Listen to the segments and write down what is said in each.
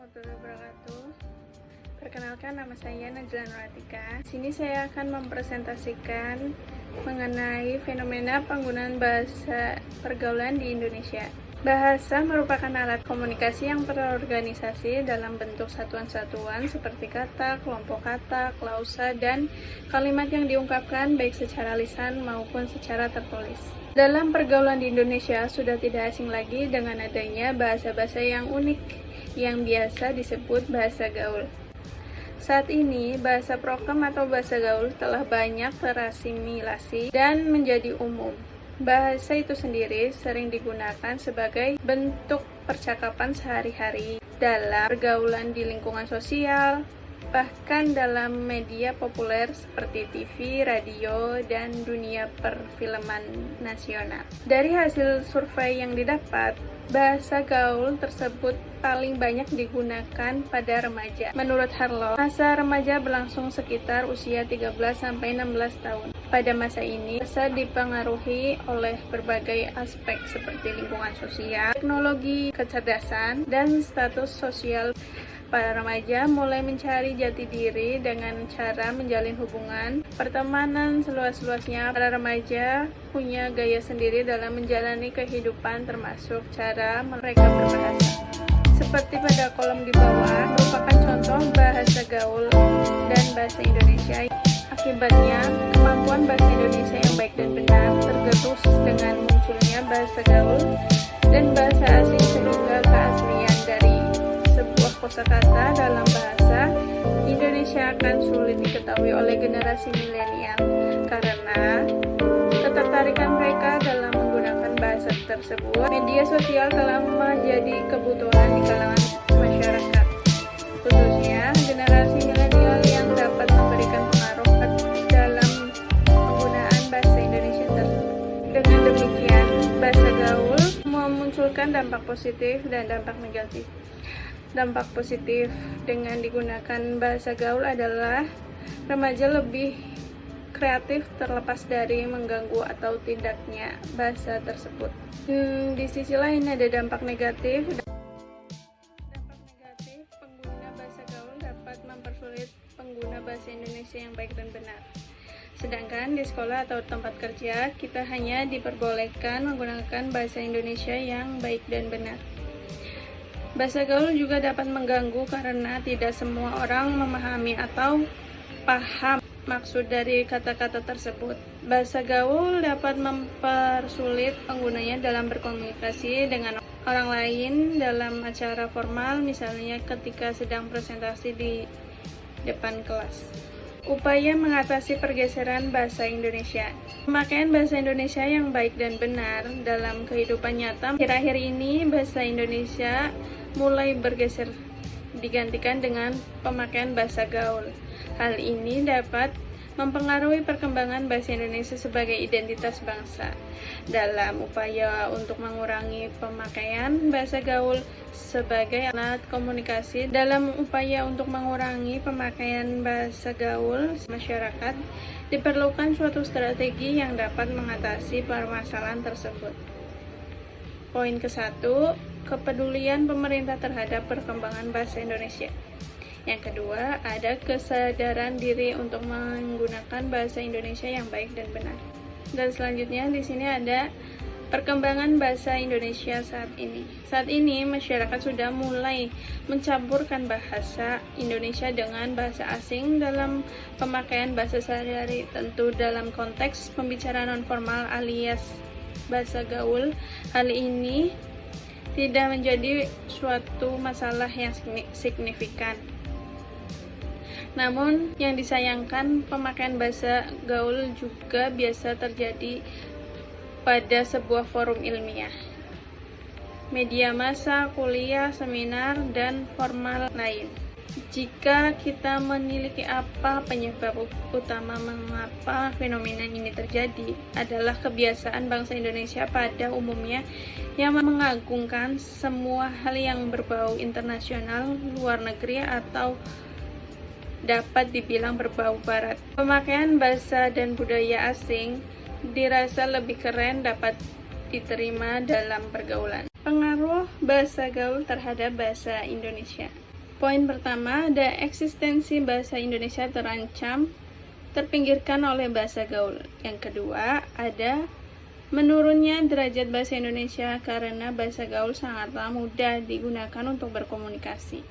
warahmatullahi wabarakatuh. Perkenalkan, nama saya Najla Nuratika. Di sini saya akan mempresentasikan mengenai fenomena penggunaan bahasa pergaulan di Indonesia. Bahasa merupakan alat komunikasi yang terorganisasi dalam bentuk satuan-satuan seperti kata, kelompok kata, klausa, dan kalimat yang diungkapkan baik secara lisan maupun secara tertulis. Dalam pergaulan di Indonesia sudah tidak asing lagi dengan adanya bahasa-bahasa yang unik yang biasa disebut bahasa gaul. Saat ini, bahasa prokem atau bahasa gaul telah banyak terasimilasi dan menjadi umum. Bahasa itu sendiri sering digunakan sebagai bentuk percakapan sehari-hari dalam pergaulan di lingkungan sosial, bahkan dalam media populer seperti TV, radio, dan dunia perfilman nasional. Dari hasil survei yang didapat, bahasa gaul tersebut paling banyak digunakan pada remaja. Menurut Harlow, masa remaja berlangsung sekitar usia 13-16 tahun. Pada masa ini, bahasa dipengaruhi oleh berbagai aspek seperti lingkungan sosial, teknologi, kecerdasan, dan status sosial. Para remaja mulai mencari jati diri dengan cara menjalin hubungan pertemanan seluas-luasnya. Para remaja punya gaya sendiri dalam menjalani kehidupan, termasuk cara mereka berbahasa. Seperti pada kolom di bawah, merupakan contoh bahasa gaul dan bahasa Indonesia. Akibatnya, kemampuan bahasa Indonesia yang baik dan benar tergerus dengan munculnya bahasa gaul dan bahasa asing, sehingga keaslian dari sebuah kosakata dalam bahasa Indonesia akan sulit diketahui oleh generasi milenial karena ketertarikan mereka dalam menggunakan bahasa tersebut. Media sosial telah menjadi kebutuhan di kalangan masyarakat, khususnya generasi milenial yang dapat memberikan pengaruh dalam penggunaan bahasa Indonesia tersebut. Dengan demikian, bahasa gaul memunculkan dampak positif dan dampak negatif. Dampak positif dengan digunakan bahasa gaul adalah remaja lebih kreatif terlepas dari mengganggu atau tidaknya bahasa tersebut. Di sisi lain ada dampak negatif. Dampak negatif, pengguna bahasa gaul dapat mempersulit pengguna bahasa Indonesia yang baik dan benar. Sedangkan di sekolah atau tempat kerja, kita hanya diperbolehkan menggunakan bahasa Indonesia yang baik dan benar. Bahasa gaul juga dapat mengganggu karena tidak semua orang memahami atau paham maksud dari kata-kata tersebut. Bahasa gaul dapat mempersulit penggunanya dalam berkomunikasi dengan orang lain dalam acara formal, misalnya ketika sedang presentasi di depan kelas. Upaya mengatasi pergeseran bahasa Indonesia. Pemakaian bahasa Indonesia yang baik dan benar dalam kehidupan nyata. Akhir-akhir ini bahasa Indonesia mulai bergeser digantikan dengan pemakaian bahasa gaul. Hal ini dapat mempengaruhi perkembangan bahasa Indonesia sebagai identitas bangsa. Dalam upaya untuk mengurangi pemakaian bahasa gaul sebagai alat komunikasi, dalam upaya untuk mengurangi pemakaian bahasa gaul masyarakat, diperlukan suatu strategi yang dapat mengatasi permasalahan tersebut. Poin ke-1, kepedulian pemerintah terhadap perkembangan bahasa Indonesia. Yang kedua, ada kesadaran diri untuk menggunakan bahasa Indonesia yang baik dan benar. Dan selanjutnya di sini ada perkembangan bahasa Indonesia saat ini. Saat ini masyarakat sudah mulai mencampurkan bahasa Indonesia dengan bahasa asing dalam pemakaian bahasa sehari-hari, tentu dalam konteks pembicaraan nonformal alias bahasa gaul. Hal ini tidak menjadi suatu masalah yang signifikan. Namun, yang disayangkan, pemakaian bahasa gaul juga biasa terjadi pada sebuah forum ilmiah, media massa, kuliah, seminar, dan formal lain. Jika kita meniliki apa penyebab utama mengapa fenomena ini terjadi, adalah kebiasaan bangsa Indonesia pada umumnya yang mengagungkan semua hal yang berbau internasional, luar negeri, atau dapat dibilang berbau barat. Pemakaian bahasa dan budaya asing dirasa lebih keren dapat diterima dalam pergaulan. Pengaruh bahasa gaul terhadap bahasa Indonesia. Poin pertama, ada eksistensi bahasa Indonesia terancam terpinggirkan oleh bahasa gaul. Yang kedua, ada menurunnya derajat bahasa Indonesia karena bahasa gaul sangatlah mudah digunakan untuk berkomunikasi.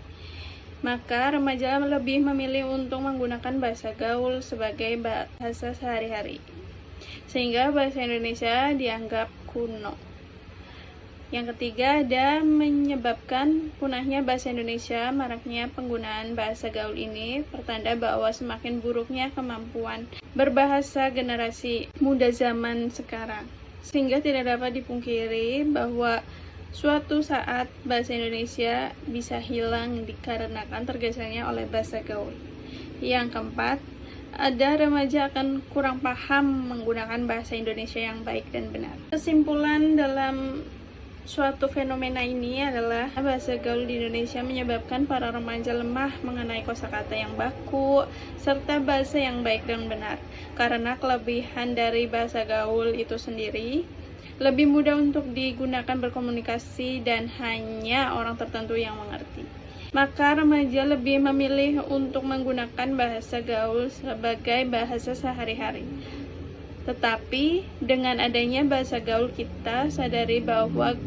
Maka remaja lebih memilih untuk menggunakan bahasa gaul sebagai bahasa sehari-hari, sehingga bahasa Indonesia dianggap kuno. Yang ketiga, ada menyebabkan punahnya bahasa Indonesia. Maraknya penggunaan bahasa gaul ini pertanda bahwa semakin buruknya kemampuan berbahasa generasi muda zaman sekarang, sehingga tidak dapat dipungkiri bahwa suatu saat bahasa Indonesia bisa hilang dikarenakan tergesernya oleh bahasa gaul. Yang keempat, ada remaja akan kurang paham menggunakan bahasa Indonesia yang baik dan benar. Kesimpulan dalam suatu fenomena ini adalah bahasa gaul di Indonesia menyebabkan para remaja lemah mengenai kosakata yang baku serta bahasa yang baik dan benar. Karena kelebihan dari bahasa gaul itu sendiri lebih mudah untuk digunakan berkomunikasi dan hanya orang tertentu yang mengerti. Maka remaja lebih memilih untuk menggunakan bahasa gaul sebagai bahasa sehari-hari. Tetapi dengan adanya bahasa gaul, kita sadari bahwa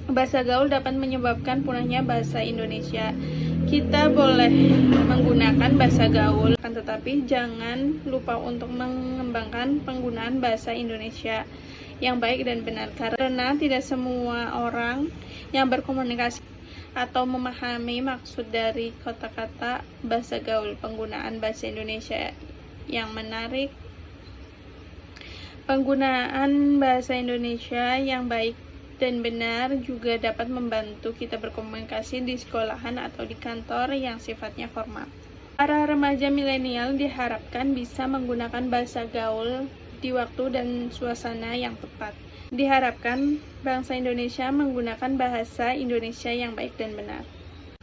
bahasa gaul dapat menyebabkan punahnya bahasa Indonesia. Kita boleh menggunakan bahasa gaul, tetapi jangan lupa untuk mengembangkan penggunaan bahasa Indonesia yang baik dan benar, karena tidak semua orang yang berkomunikasi atau memahami maksud dari kata-kata bahasa gaul. Penggunaan bahasa Indonesia yang menarik, penggunaan bahasa Indonesia yang baik dan benar juga dapat membantu kita berkomunikasi di sekolahan atau di kantor yang sifatnya formal. Para remaja milenial diharapkan bisa menggunakan bahasa gaul di waktu dan suasana yang tepat. Diharapkan bangsa Indonesia menggunakan bahasa Indonesia yang baik dan benar.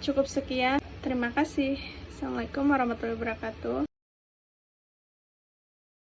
Cukup sekian, terima kasih. Assalamualaikum warahmatullahi wabarakatuh.